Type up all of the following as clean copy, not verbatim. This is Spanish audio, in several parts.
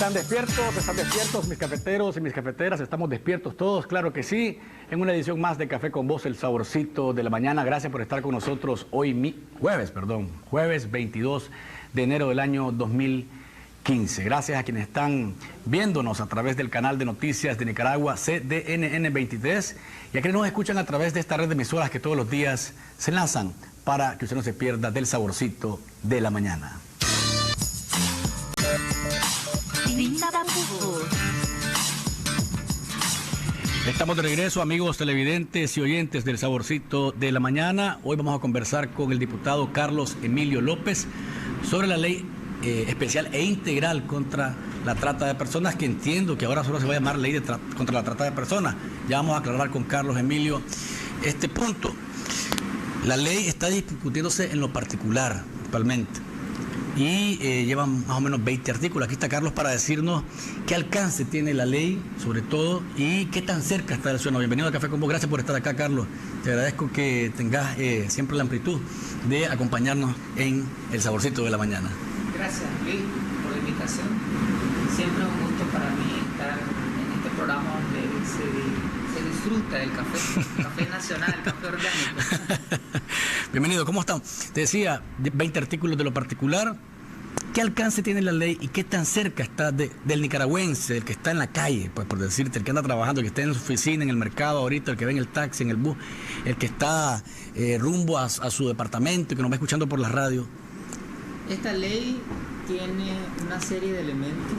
Están despiertos mis cafeteros y mis cafeteras, estamos despiertos todos, claro que sí, en una edición más de Café con Vos, el saborcito de la mañana. Gracias por estar con nosotros hoy, jueves 22 de enero del año 2015. Gracias a quienes están viéndonos a través del canal de noticias de Nicaragua, CDNN 23, y a quienes nos escuchan a través de esta red de emisoras que todos los días se lanzan para que usted no se pierda del saborcito de la mañana. Estamos de regreso, amigos televidentes y oyentes del Saborcito de la Mañana. Hoy vamos a conversar con el diputado Carlos Emilio López sobre la ley especial e integral contra la trata de personas, que entiendo que ahora solo se va a llamar ley contra la trata de personas. Ya vamos a aclarar con Carlos Emilio este punto. La ley está discutiéndose en lo particular actualmente y llevan más o menos 20 artículos. Aquí está Carlos para decirnos qué alcance tiene la ley, sobre todo, y qué tan cerca está del ciudadano. Bienvenido a Café con Vos, gracias por estar acá, Carlos. Te agradezco que tengas siempre la amplitud de acompañarnos en el Saborcito de la Mañana. Gracias, Luis, por la invitación. Siempre es un gusto para mí estar en este programa donde se disfruta del café nacional, el café orgánico. Bienvenido, ¿cómo están? Te decía, 20 artículos de lo particular. ¿Qué alcance tiene la ley y qué tan cerca está del nicaragüense, el que está en la calle, pues por decirte, el que anda trabajando, el que está en su oficina, en el mercado ahorita, el que ve en el taxi, en el bus, el que está rumbo a su departamento y que nos va escuchando por la radio? Esta ley tiene una serie de elementos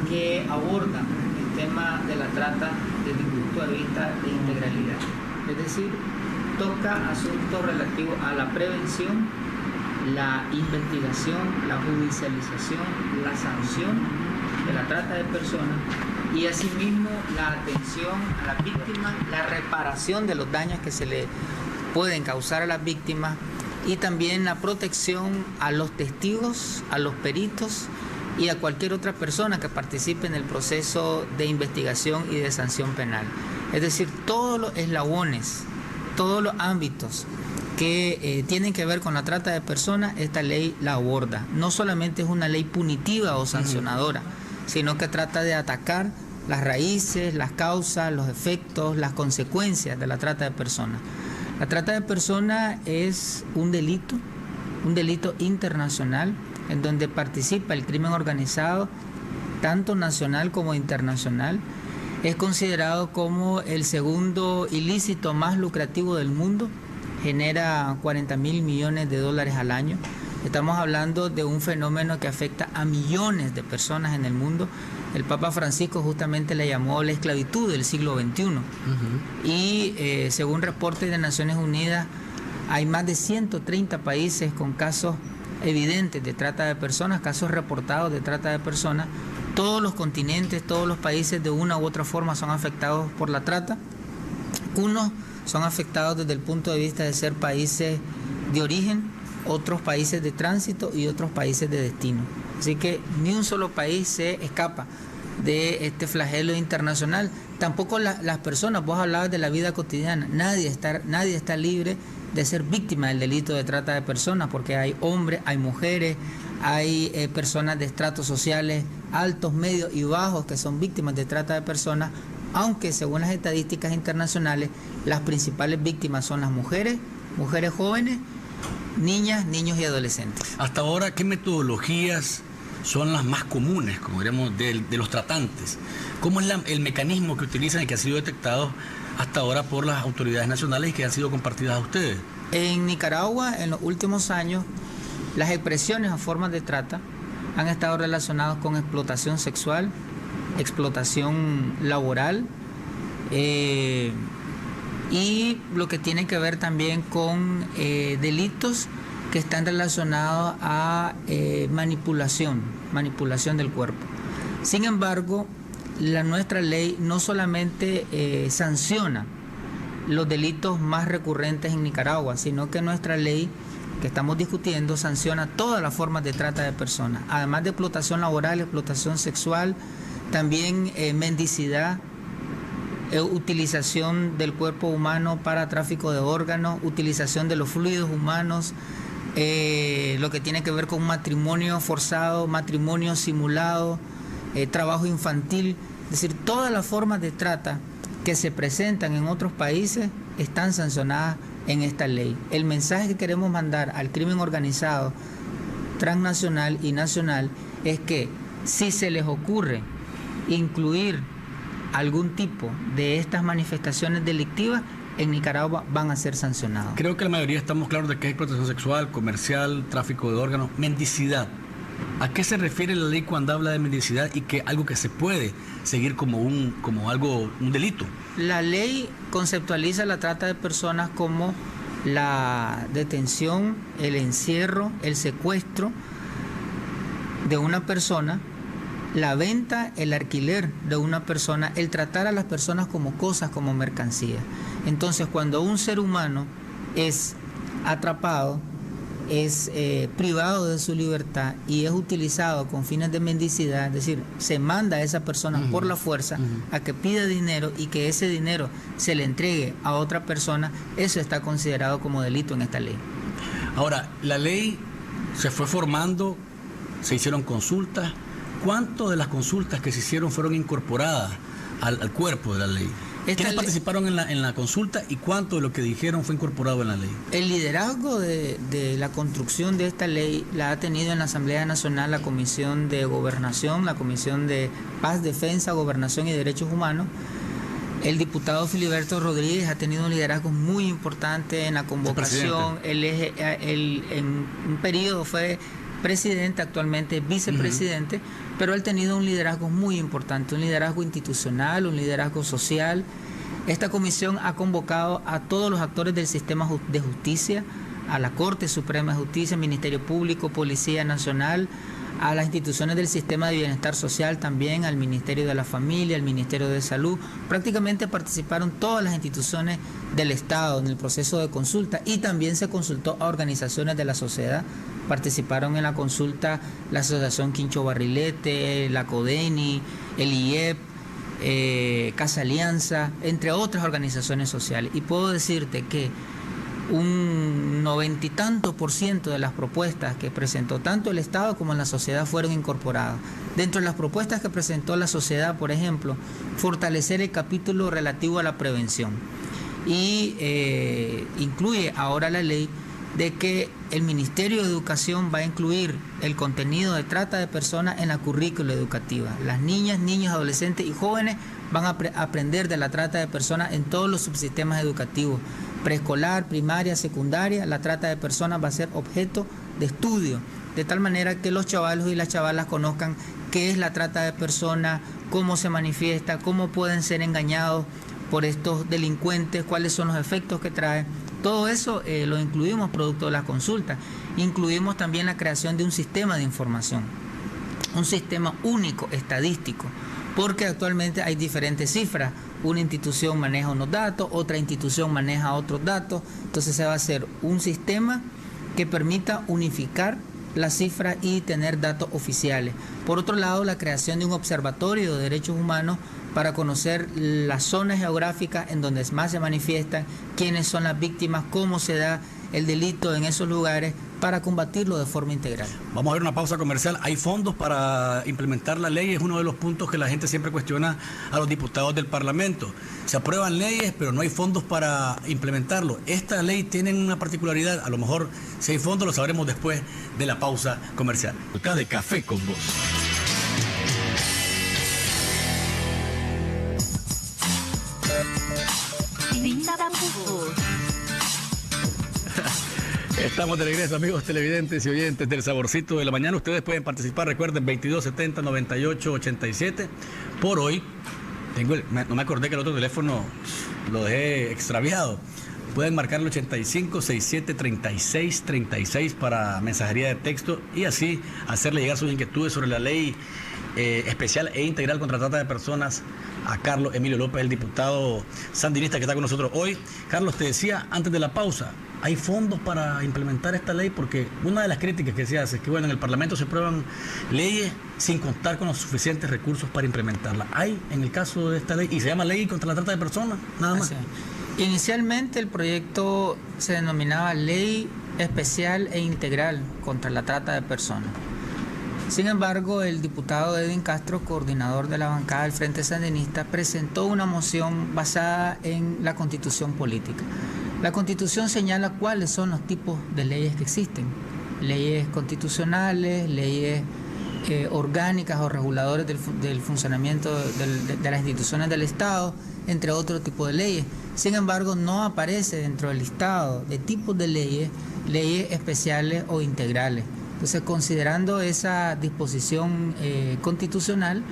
que abordan el tema de la trata desde un punto de vista de integralidad. Es decir, toca asuntos relativos a la prevención, la investigación, la judicialización, la sanción de la trata de personas y asimismo la atención a las víctimas, la reparación de los daños que se le pueden causar a las víctimas y también la protección a los testigos, a los peritos y a cualquier otra persona que participe en el proceso de investigación y de sanción penal. Es decir, todos los eslabones, todos los ámbitos que tienen que ver con la trata de personas, esta ley la aborda. No solamente es una ley punitiva o sancionadora, sino que trata de atacar las raíces, las causas, los efectos, las consecuencias de la trata de personas. La trata de personas es un delito internacional en donde participa el crimen organizado, tanto nacional como internacional. Es considerado como el segundo ilícito más lucrativo del mundo, genera 40.000 millones de dólares al año. Estamos hablando de un fenómeno que afecta a millones de personas en el mundo. El Papa Francisco justamente le llamó la esclavitud del siglo XXI. Y según reportes de Naciones Unidas, hay más de 130 países con casos evidentes de trata de personas, casos reportados de trata de personas. Todos los continentes, todos los países de una u otra forma son afectados por la trata. Unos son afectados desde el punto de vista de ser países de origen, otros países de tránsito y otros países de destino. Así que ni un solo país se escapa de este flagelo internacional. Tampoco las personas, vos hablabas de la vida cotidiana, nadie está libre de ser víctima del delito de trata de personas, porque hay hombres, hay mujeres, hay personas de estratos sociales altos, medios y bajos que son víctimas de trata de personas, aunque según las estadísticas internacionales, las principales víctimas son las mujeres jóvenes, niñas, niños y adolescentes. Hasta ahora, ¿qué metodologías son las más comunes, como diríamos, de los tratantes? ¿Cómo es el mecanismo que utilizan y que ha sido detectado hasta ahora por las autoridades nacionales y que han sido compartidas a ustedes? En Nicaragua, en los últimos años, las expresiones o formas de trata han estado relacionadas con explotación sexual, explotación laboral y lo que tiene que ver también con delitos que están relacionados a manipulación del cuerpo. Sin embargo, nuestra ley no solamente sanciona los delitos más recurrentes en Nicaragua, sino que nuestra ley que estamos discutiendo sanciona todas las formas de trata de personas, además de explotación laboral, explotación sexual, también mendicidad, utilización del cuerpo humano para tráfico de órganos, utilización de los fluidos humanos, lo que tiene que ver con matrimonio forzado, matrimonio simulado, trabajo infantil, es decir, todas las formas de trata que se presentan en otros países están sancionadas en esta ley. El mensaje que queremos mandar al crimen organizado transnacional y nacional es que si se les ocurre incluir algún tipo de estas manifestaciones delictivas, en Nicaragua van a ser sancionados. Creo que la mayoría estamos claros de que es explotación sexual, comercial, tráfico de órganos, mendicidad. ¿A qué se refiere la ley cuando habla de mendicidad y que algo que se puede seguir como un delito? La ley conceptualiza la trata de personas como la detención, el encierro, el secuestro de una persona, la venta, el alquiler de una persona, el tratar a las personas como cosas, como mercancía. Entonces, cuando un ser humano es atrapado, es privado de su libertad y es utilizado con fines de mendicidad, es decir, se manda a esa persona por la fuerza a que pida dinero y que ese dinero se le entregue a otra persona, eso está considerado como delito en esta ley. Ahora, la ley se fue formando, se hicieron consultas. ¿Cuánto de las consultas que se hicieron fueron incorporadas al cuerpo de la ley? ¿Quiénes participaron en la consulta y cuánto de lo que dijeron fue incorporado en la ley? El liderazgo de la construcción de esta ley la ha tenido en la Asamblea Nacional la Comisión de Gobernación, la Comisión de Paz, Defensa, Gobernación y Derechos Humanos. El diputado Filiberto Rodríguez ha tenido un liderazgo muy importante en la convocación. En un periodo fue presidente, actualmente vicepresidente, pero él ha tenido un liderazgo muy importante, un liderazgo institucional, un liderazgo social. Esta comisión ha convocado a todos los actores del sistema de justicia, a la Corte Suprema de Justicia, Ministerio Público, Policía Nacional, a las instituciones del sistema de bienestar social también, al Ministerio de la Familia, al Ministerio de Salud. Prácticamente participaron todas las instituciones del Estado en el proceso de consulta y también se consultó a organizaciones de la sociedad. Participaron en la consulta la Asociación Quincho Barrilete, la CODENI, el IEP, Casa Alianza, entre otras organizaciones sociales. Y puedo decirte que un 90 y tanto % de las propuestas que presentó tanto el Estado como la sociedad fueron incorporadas. Dentro de las propuestas que presentó la sociedad, por ejemplo, fortalecer el capítulo relativo a la prevención. Y incluye ahora la ley de que el Ministerio de Educación va a incluir el contenido de trata de personas en la currícula educativa. Las niñas, niños, adolescentes y jóvenes van a aprender de la trata de personas en todos los subsistemas educativos. Preescolar, primaria, secundaria, la trata de personas va a ser objeto de estudio, de tal manera que los chavalos y las chavalas conozcan qué es la trata de personas, cómo se manifiesta, cómo pueden ser engañados por estos delincuentes, cuáles son los efectos que trae. Todo eso lo incluimos producto de la consulta. Incluimos también la creación de un sistema de información, un sistema único estadístico, porque actualmente hay diferentes cifras. Una institución maneja unos datos, otra institución maneja otros datos. Entonces se va a hacer un sistema que permita unificar las cifras y tener datos oficiales. Por otro lado, la creación de un observatorio de derechos humanos para conocer las zonas geográficas en donde más se manifiestan, quiénes son las víctimas, cómo se da el delito en esos lugares, para combatirlo de forma integral. Vamos a ver una pausa comercial. ¿Hay fondos para implementar la ley? Es uno de los puntos que la gente siempre cuestiona a los diputados del Parlamento. Se aprueban leyes, pero no hay fondos para implementarlo. Esta ley tiene una particularidad. A lo mejor si hay fondos lo sabremos después de la pausa comercial. Acá de Café con Vos. Estamos de regreso, amigos televidentes y oyentes del Saborcito de la Mañana. Ustedes pueden participar, recuerden, 2270-9887. Por hoy, no me acordé que el otro teléfono lo dejé extraviado. Pueden marcar el 8567-3636 para mensajería de texto y así hacerle llegar sus inquietudes sobre la ley especial e integral contra la trata de personas a Carlos Emilio López, el diputado sandinista que está con nosotros hoy. Carlos, te decía antes de la pausa, ¿hay fondos para implementar esta ley? Porque una de las críticas que se hace es que, bueno, en el Parlamento se aprueban leyes sin contar con los suficientes recursos para implementarla. ¿Hay en el caso de esta ley? Y se llama Ley contra la Trata de Personas, nada más. Inicialmente el proyecto se denominaba Ley especial e integral contra la trata de personas. Sin embargo, el diputado Edwin Castro, coordinador de la bancada del Frente Sandinista, presentó una moción basada en la Constitución política. La Constitución señala cuáles son los tipos de leyes que existen: leyes constitucionales, leyes orgánicas o reguladores del funcionamiento de las instituciones del Estado, entre otros tipos de leyes. Sin embargo, no aparece dentro del listado de tipos de leyes especiales o integrales. Entonces, considerando esa disposición constitucional,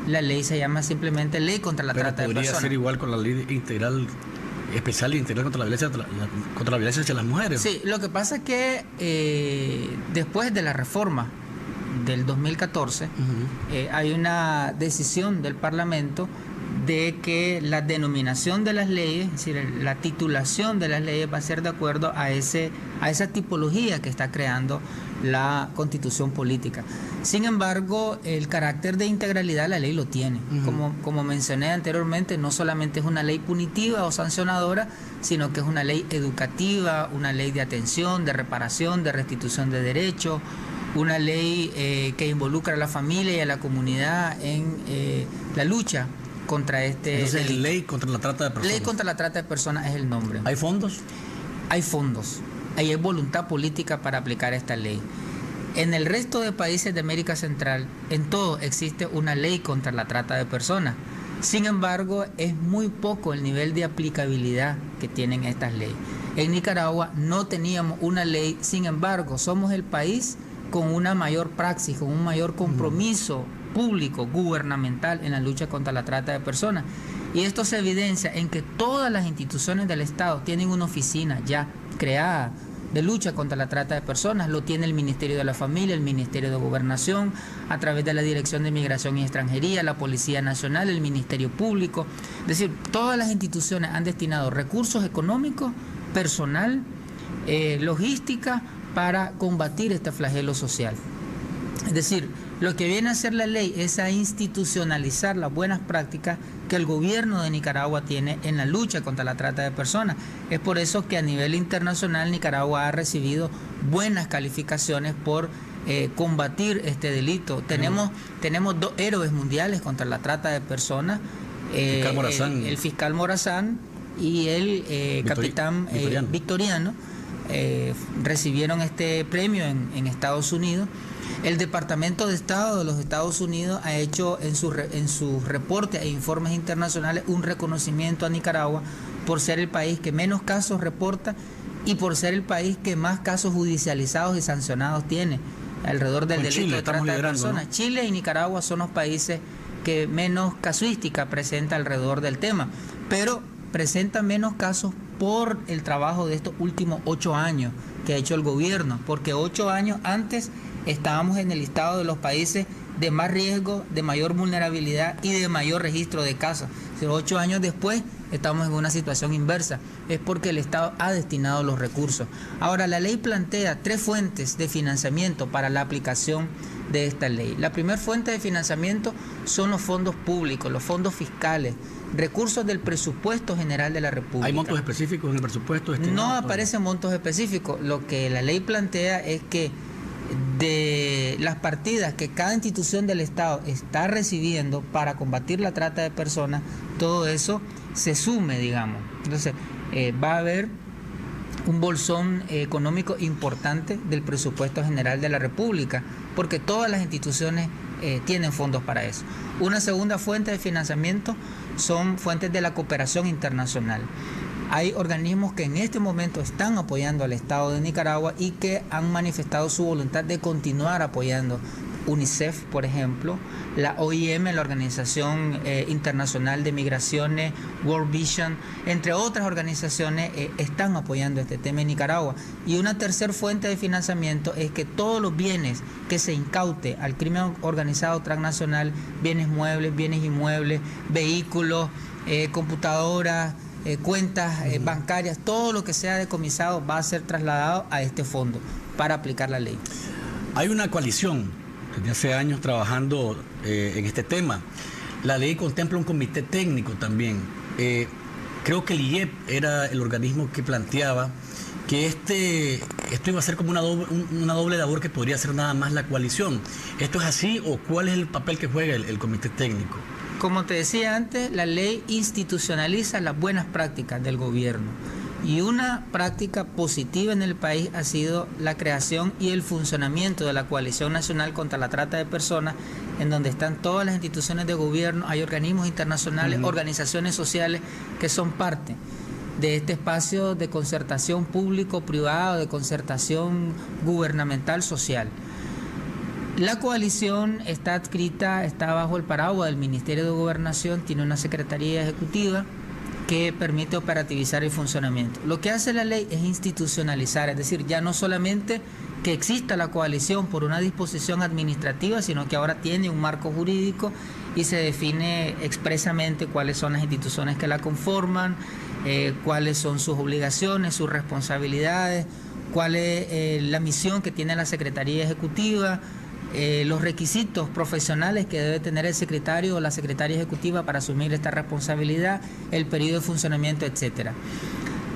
la ley se llama simplemente Ley contra la Trata de Personas. ¿Podría ser igual con la ley integral, especial e integral contra la violencia hacia las mujeres? Sí, lo que pasa es que después de la reforma del 2014, hay una decisión del Parlamento de que la denominación de las leyes, es decir, la titulación de las leyes va a ser de acuerdo a esa tipología que está creando la Constitución política. Sin embargo, el carácter de integralidad la ley lo tiene. Como mencioné anteriormente, no solamente es una ley punitiva o sancionadora, sino que es una ley educativa, una ley de atención, de reparación, de restitución de derechos, una ley que involucra a la familia y a la comunidad en la lucha contra este Entonces, delito. Ley contra la trata de personas. Ley contra la trata de personas es el nombre. ¿Hay fondos? Hay fondos. Hay voluntad política para aplicar esta ley. En el resto de países de América Central, en todo existe una ley contra la trata de personas. Sin embargo, es muy poco el nivel de aplicabilidad que tienen estas leyes. En Nicaragua no teníamos una ley, sin embargo, somos el país con una mayor praxis, con un mayor compromiso público, gubernamental en la lucha contra la trata de personas. Y esto se evidencia en que todas las instituciones del Estado tienen una oficina ya creada de lucha contra la trata de personas. Lo tiene el Ministerio de la Familia, el Ministerio de Gobernación, a través de la Dirección de Migración y Extranjería, la Policía Nacional, el Ministerio Público. Es decir, todas las instituciones han destinado recursos económicos, personal, logística, para combatir este flagelo social. Es decir, lo que viene a hacer la ley es a institucionalizar las buenas prácticas que el gobierno de Nicaragua tiene en la lucha contra la trata de personas. Es por eso que a nivel internacional Nicaragua ha recibido buenas calificaciones por combatir este delito. Tenemos dos héroes mundiales contra la trata de personas, el fiscal Morazán y el capitán Victoriano. Recibieron este premio en Estados Unidos. El Departamento de Estado de los Estados Unidos ha hecho en sus reportes e informes internacionales un reconocimiento a Nicaragua por ser el país que menos casos reporta y por ser el país que más casos judicializados y sancionados tiene alrededor del delito de trata de personas. Chile y Nicaragua son los países que menos casuística presenta alrededor del tema, pero presenta menos casos por el trabajo de estos últimos 8 años que ha hecho el gobierno, porque 8 años antes estábamos en el listado de los países de más riesgo, de mayor vulnerabilidad y de mayor registro de casos. 8 años después estamos en una situación inversa, es porque el Estado ha destinado los recursos. Ahora, la ley plantea 3 fuentes de financiamiento para la aplicación de esta ley. La primera fuente de financiamiento son los fondos públicos, los fondos fiscales, recursos del presupuesto general de la República. ¿Hay montos específicos en el presupuesto? No aparecen montos específicos. Lo que la ley plantea es que de las partidas que cada institución del Estado está recibiendo para combatir la trata de personas, todo eso se sume, digamos. Entonces, va a haber un bolsón económico importante del presupuesto general de la República, porque todas las instituciones tienen fondos para eso. Una segunda fuente de financiamiento son fuentes de la cooperación internacional. Hay organismos que en este momento están apoyando al Estado de Nicaragua y que han manifestado su voluntad de continuar apoyando. UNICEF, por ejemplo, la OIM, la Organización Internacional de Migraciones, World Vision, entre otras organizaciones, están apoyando este tema en Nicaragua. Y una tercera fuente de financiamiento es que todos los bienes que se incaute al crimen organizado transnacional, bienes muebles, bienes inmuebles, vehículos, computadoras, cuentas bancarias, todo lo que sea decomisado va a ser trasladado a este fondo para aplicar la ley. Hay una coalición desde hace años trabajando en este tema. La ley contempla un comité técnico también. Creo que el IEP era el organismo que planteaba que esto iba a ser como una doble labor que podría hacer nada más la coalición. ¿Esto es así o cuál es el papel que juega el comité técnico? Como te decía antes, la ley institucionaliza las buenas prácticas del gobierno. Y una práctica positiva en el país ha sido la creación y el funcionamiento de la Coalición Nacional contra la Trata de Personas, en donde están todas las instituciones de gobierno, hay organismos internacionales, organizaciones sociales que son parte de este espacio de concertación público-privado, de concertación gubernamental social. La coalición está adscrita, está bajo el paraguas del Ministerio de Gobernación, tiene una secretaría ejecutiva que permite operativizar el funcionamiento. Lo que hace la ley es institucionalizar, es decir, ya no solamente que exista la coalición por una disposición administrativa, sino que ahora tiene un marco jurídico y se define expresamente cuáles son las instituciones que la conforman, cuáles son sus obligaciones, sus responsabilidades, cuál es la misión que tiene la Secretaría Ejecutiva, los requisitos profesionales que debe tener el secretario o la secretaria ejecutiva para asumir esta responsabilidad, el periodo de funcionamiento, etcétera.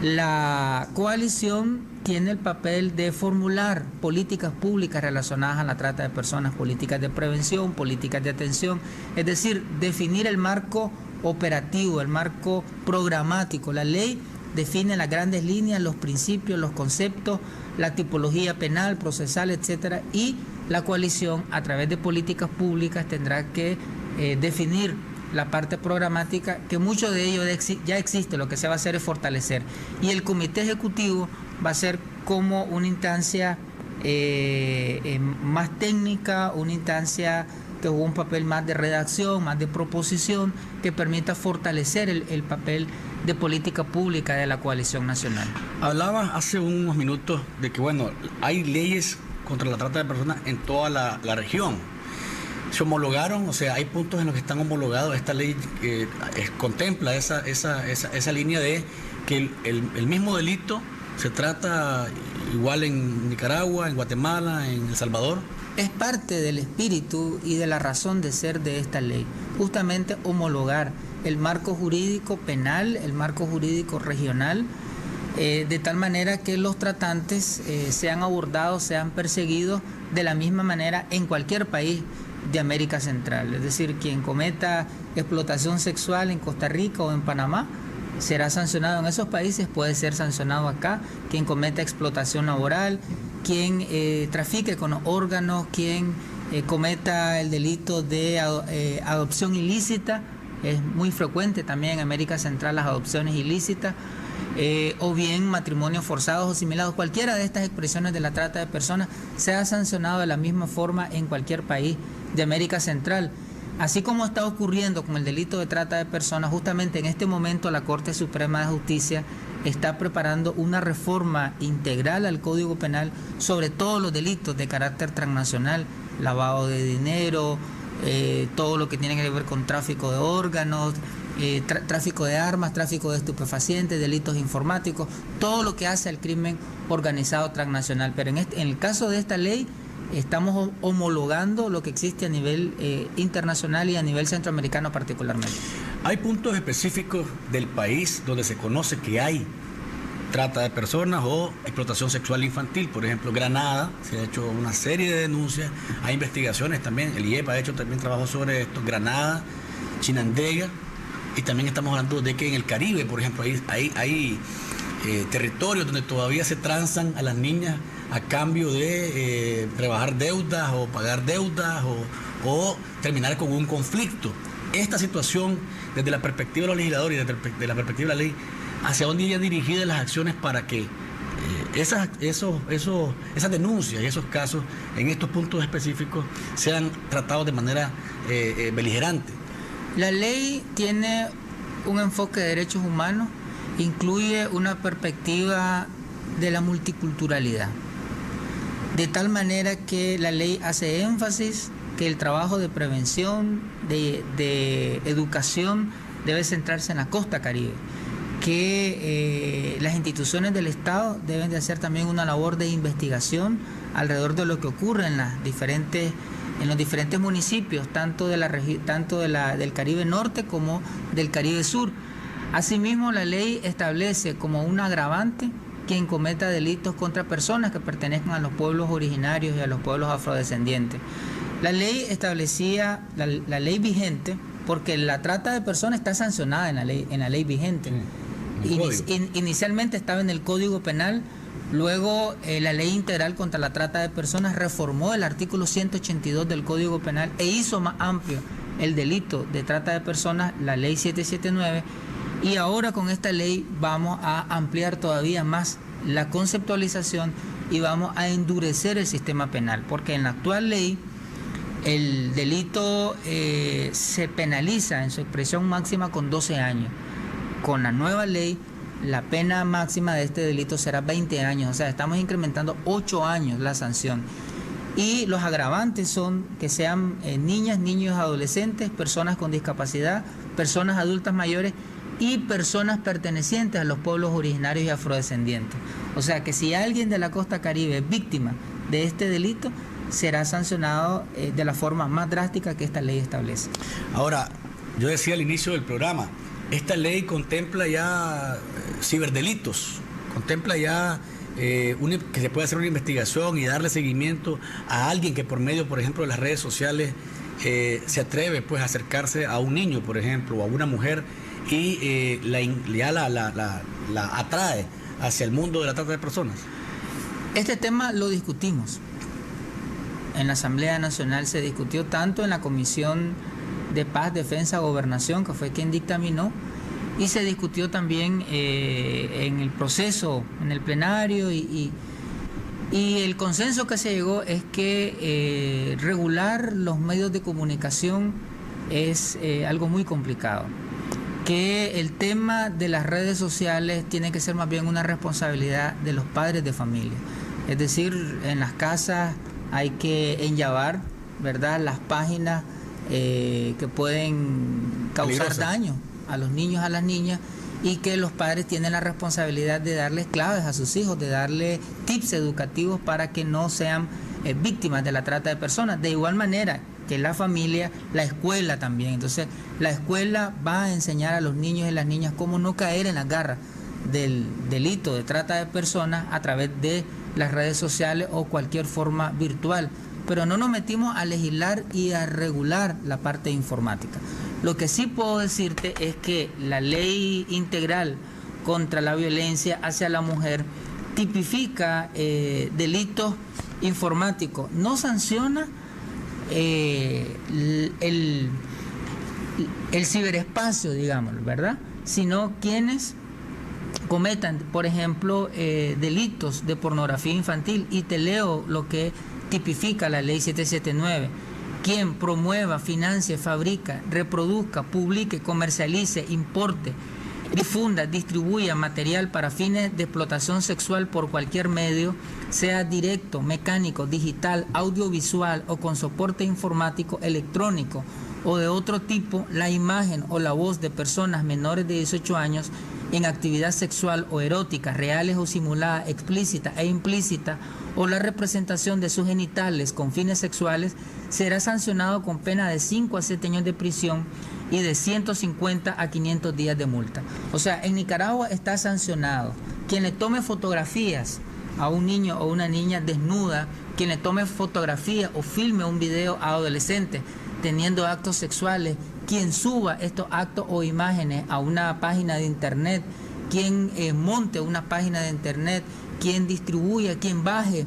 La coalición tiene el papel de formular políticas públicas relacionadas a la trata de personas, políticas de prevención, políticas de atención, es decir, definir el marco operativo, el marco programático. La ley define las grandes líneas, los principios, los conceptos, la tipología penal, procesal, etcétera, y la coalición, a través de políticas públicas, tendrá que definir la parte programática, que mucho de ello ya existe, lo que se va a hacer es fortalecer. Y el comité ejecutivo va a ser como una instancia más técnica, una instancia que juega un papel más de redacción, más de proposición, que permita fortalecer el papel de política pública de la coalición nacional. Hablaba hace unos minutos de que, bueno, hay leyes contra la trata de personas en toda la región. Se homologaron, o sea, hay puntos en los que están homologados. Esta ley contempla esa línea de que el mismo delito se trata igual en Nicaragua, en Guatemala, en El Salvador. Es parte del espíritu y de la razón de ser de esta ley, justamente homologar el marco jurídico penal, el marco jurídico regional, de tal manera que los tratantes sean abordados, sean perseguidos de la misma manera en cualquier país de América Central. Es decir, quien cometa explotación sexual en Costa Rica o en Panamá será sancionado en esos países, puede ser sancionado acá. Quien cometa explotación laboral, quien trafique con órganos, quien cometa el delito de adopción ilícita, es muy frecuente también en América Central las adopciones ilícitas, o bien matrimonios forzados o similares, cualquiera de estas expresiones de la trata de personas sea sancionado de la misma forma en cualquier país de América Central. Así como está ocurriendo con el delito de trata de personas, justamente en este momento la Corte Suprema de Justicia está preparando una reforma integral al Código Penal sobre todos los delitos de carácter transnacional, lavado de dinero, todo lo que tiene que ver con tráfico de órganos, tráfico de armas, tráfico de estupefacientes, delitos informáticos, todo lo que hace al crimen organizado transnacional. Pero en el caso de esta ley estamos homologando lo que existe a nivel internacional y a nivel centroamericano particularmente. Hay puntos específicos del país donde se conoce que hay trata de personas o explotación sexual infantil. Por ejemplo, Granada, se ha hecho una serie de denuncias, hay investigaciones también, el IEP ha hecho también trabajo sobre esto, Granada, Chinandega, y también estamos hablando de que en el Caribe, por ejemplo, hay territorios donde todavía se transan a las niñas a cambio de rebajar deudas o pagar deudas o terminar con un conflicto. Esta situación, desde la perspectiva de los legisladores y desde la perspectiva de la ley, ¿hacia dónde irían dirigidas las acciones para que esas denuncias y esos casos en estos puntos específicos sean tratados de manera beligerante? La ley tiene un enfoque de derechos humanos, incluye una perspectiva de la multiculturalidad, de tal manera que la ley hace énfasis que el trabajo de prevención, de educación, debe centrarse en la costa caribe, que las instituciones del Estado deben de hacer también una labor de investigación alrededor de lo que ocurre en los diferentes municipios, tanto del Caribe Norte como del Caribe Sur. Asimismo, la ley establece como un agravante quien cometa delitos contra personas que pertenezcan a los pueblos originarios y a los pueblos afrodescendientes. La ley establecía, la ley vigente, porque la trata de personas está sancionada en la ley vigente. Inicialmente estaba en el Código Penal, luego la Ley Integral contra la Trata de Personas reformó el artículo 182 del Código Penal e hizo más amplio el delito de trata de personas, la Ley 779, y ahora con esta ley vamos a ampliar todavía más la conceptualización y vamos a endurecer el sistema penal, porque en la actual ley el delito se penaliza en su expresión máxima con 12 años. Con la nueva ley, la pena máxima de este delito será 20 años, o sea, estamos incrementando 8 años la sanción. Y los agravantes son que sean niñas, niños, adolescentes, personas con discapacidad, personas adultas mayores y personas pertenecientes a los pueblos originarios y afrodescendientes. O sea que si alguien de la costa caribe es víctima de este delito, será sancionado de la forma más drástica que esta ley establece. Ahora, yo decía al inicio del programa, esta ley contempla ya ciberdelitos, contempla ya que se puede hacer una investigación y darle seguimiento a alguien que por medio, por ejemplo, de las redes sociales se atreve pues a acercarse a un niño, por ejemplo, o a una mujer y la atrae hacia el mundo de la trata de personas. Este tema lo discutimos. En la Asamblea Nacional se discutió tanto en la Comisión de Paz, Defensa, Gobernación, que fue quien dictaminó, y se discutió también en el proceso, en el plenario, y el consenso que se llegó es que regular los medios de comunicación es algo muy complicado, que el tema de las redes sociales tiene que ser más bien una responsabilidad de los padres de familia, es decir, en las casas hay que enllavar, ¿verdad?, las páginas que pueden causar daño a los niños, a las niñas, y que los padres tienen la responsabilidad de darles claves a sus hijos, de darles tips educativos para que no sean víctimas de la trata de personas. De igual manera que la familia, la escuela también. Entonces, la escuela va a enseñar a los niños y las niñas cómo no caer en las garras del delito de trata de personas a través de las redes sociales o cualquier forma virtual. Pero no nos metimos a legislar y a regular la parte informática. Lo que sí puedo decirte es que la Ley Integral contra la Violencia hacia la Mujer tipifica delitos informáticos, no sanciona el ciberespacio, digamos, ¿verdad?, sino quienes cometan, por ejemplo, delitos de pornografía infantil. Y te leo lo que tipifica la Ley 779. Quien promueva, financie, fabrica, reproduzca, publique, comercialice, importe, difunda, distribuya material para fines de explotación sexual por cualquier medio, sea directo, mecánico, digital, audiovisual o con soporte informático, electrónico o de otro tipo, la imagen o la voz de personas menores de 18 años en actividad sexual o erótica, reales o simuladas, explícita e implícita, o la representación de sus genitales con fines sexuales, será sancionado con pena de 5 a 7 años de prisión y de 150 a 500 días de multa. O sea, en Nicaragua está sancionado quien le tome fotografías a un niño o una niña desnuda, quien le tome fotografía o filme un video a adolescentes teniendo actos sexuales, quien suba estos actos o imágenes a una página de internet, quien monte una página de internet, quien distribuya, quien baje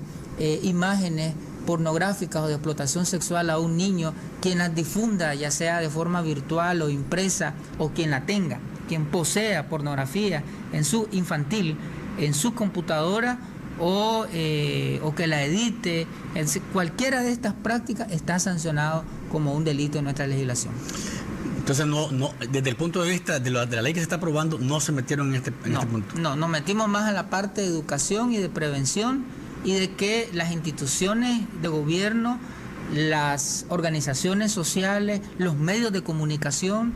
imágenes pornográficas o de explotación sexual a un niño, quien las difunda, ya sea de forma virtual o impresa, o quien la tenga, quien posea pornografía en su infantil, en su computadora, o que la edite. Cualquiera de estas prácticas está sancionado como un delito en nuestra legislación. Entonces, desde el punto de vista de la ley que se está aprobando, no se metieron en este punto. No, nos metimos más a la parte de educación y de prevención, y de que las instituciones de gobierno, las organizaciones sociales, los medios de comunicación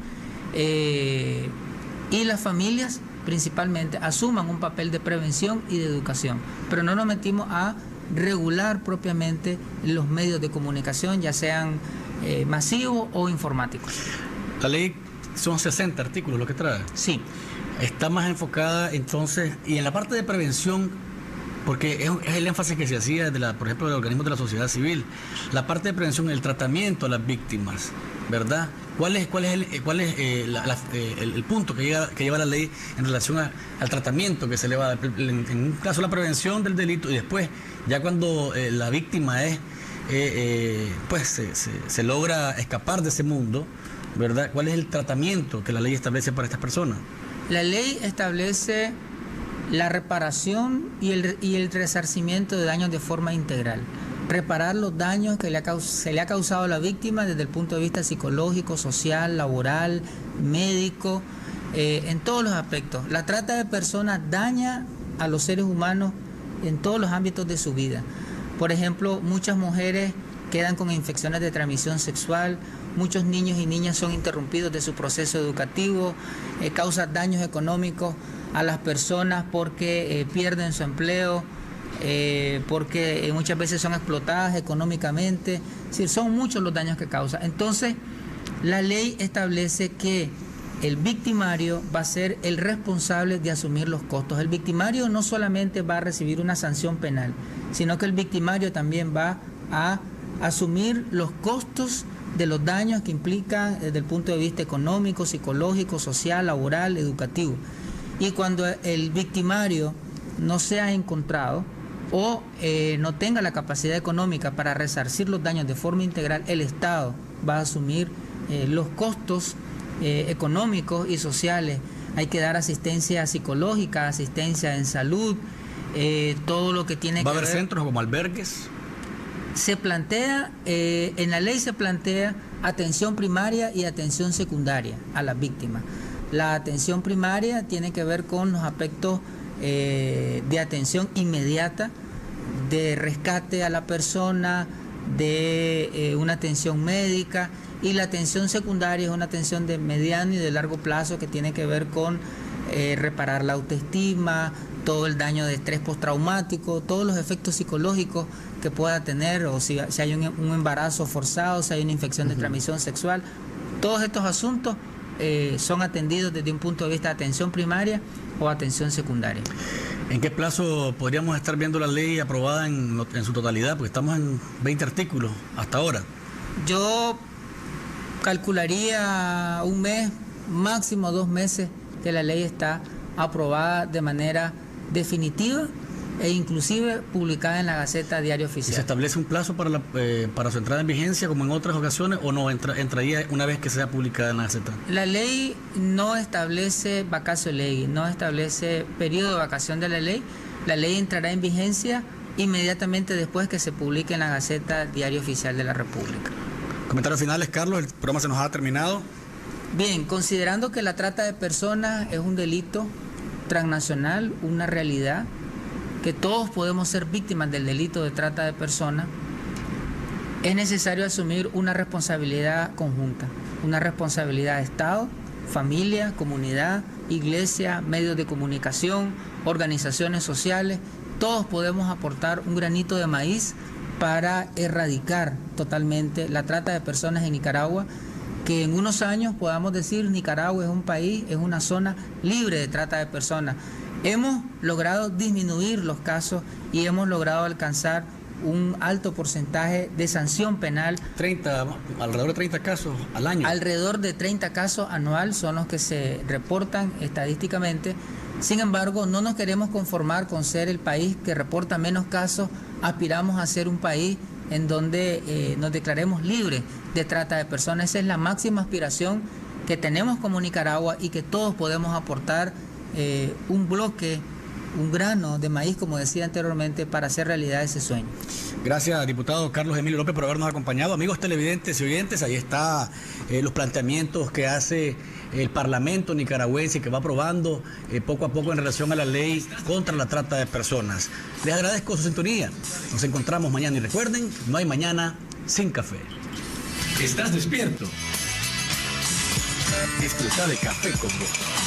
y las familias principalmente asuman un papel de prevención y de educación. Pero no nos metimos a regular propiamente los medios de comunicación, ya sean masivos o informáticos. La ley son 60 artículos lo que trae. Sí. está más enfocada entonces, y en la parte de prevención, porque es el énfasis que se hacía, por ejemplo, del organismo de la sociedad civil, la parte de prevención, el tratamiento a las víctimas, ¿verdad? ¿Cuál es el punto que lleva la ley en relación al tratamiento que se le va a dar? En un caso, la prevención del delito, y después, ya cuando la víctima se logra escapar de ese mundo, ¿verdad? ¿Cuál es el tratamiento que la ley establece para estas personas? La ley establece la reparación y el resarcimiento de daños de forma integral. Reparar los daños que se le ha causado a la víctima desde el punto de vista psicológico, social, laboral, médico, en todos los aspectos. La trata de personas daña a los seres humanos en todos los ámbitos de su vida. Por ejemplo, muchas mujeres quedan con infecciones de transmisión sexual, muchos niños y niñas son interrumpidos de su proceso educativo, causa daños económicos a las personas porque pierden su empleo, porque muchas veces son explotadas económicamente. Es decir, son muchos los daños que causa. Entonces, la ley establece que el victimario va a ser el responsable de asumir los costos. El victimario no solamente va a recibir una sanción penal, sino que el victimario también va a asumir los costos de los daños que implican desde el punto de vista económico, psicológico, social, laboral, educativo. Y cuando el victimario no sea encontrado o no tenga la capacidad económica para resarcir los daños de forma integral, el Estado va a asumir los costos económicos y sociales. Hay que dar asistencia psicológica, asistencia en salud, todo lo que tiene que ver. ¿Va a haber centros como albergues? Se plantea, en la ley se plantea atención primaria y atención secundaria a las víctimas. La atención primaria tiene que ver con los aspectos de atención inmediata, de rescate a la persona, de una atención médica, y la atención secundaria es una atención de mediano y de largo plazo que tiene que ver con reparar la autoestima, todo el daño de estrés postraumático, todos los efectos psicológicos que pueda tener, o si hay un embarazo forzado, si hay una infección de transmisión sexual. Todos estos asuntos son atendidos desde un punto de vista de atención primaria o atención secundaria. ¿En qué plazo podríamos estar viendo la ley aprobada en su totalidad? Porque estamos en 20 artículos hasta ahora. Yo calcularía un mes, máximo 2 meses, que la ley está aprobada de manera definitiva e inclusive publicada en la Gaceta Diario Oficial. ¿Y se establece un plazo para su entrada en vigencia como en otras ocasiones, o no entraría una vez que sea publicada en la Gaceta? La ley no establece vacatio legis, no establece periodo de vacación de la ley. La ley entrará en vigencia inmediatamente después que se publique en la Gaceta Diario Oficial de la República. Comentarios finales, Carlos, el programa se nos ha terminado. Bien, considerando que la trata de personas es un delito transnacional, una realidad, que todos podemos ser víctimas del delito de trata de personas, es necesario asumir una responsabilidad conjunta, una responsabilidad de Estado, familia, comunidad, iglesia, medios de comunicación, organizaciones sociales. Todos podemos aportar un granito de maíz para erradicar totalmente la trata de personas en Nicaragua, que en unos años podamos decir Nicaragua es un país, es una zona libre de trata de personas. Hemos logrado disminuir los casos y hemos logrado alcanzar un alto porcentaje de sanción penal. Alrededor de 30 casos al año. Alrededor de 30 casos anual son los que se reportan estadísticamente. Sin embargo, no nos queremos conformar con ser el país que reporta menos casos. Aspiramos a ser un país en donde nos declaremos libres de trata de personas. Esa es la máxima aspiración que tenemos como Nicaragua y que todos podemos aportar un bloque, un grano de maíz, como decía anteriormente, para hacer realidad ese sueño. Gracias, diputado Carlos Emilio López, por habernos acompañado. Amigos televidentes y oyentes, ahí está los planteamientos que hace el Parlamento nicaragüense, que va aprobando poco a poco en relación a la ley contra la trata de personas. Les agradezco su sintonía. Nos encontramos mañana y recuerden, no hay mañana sin café. ¿Estás despierto? Disfruta de Café con Vos.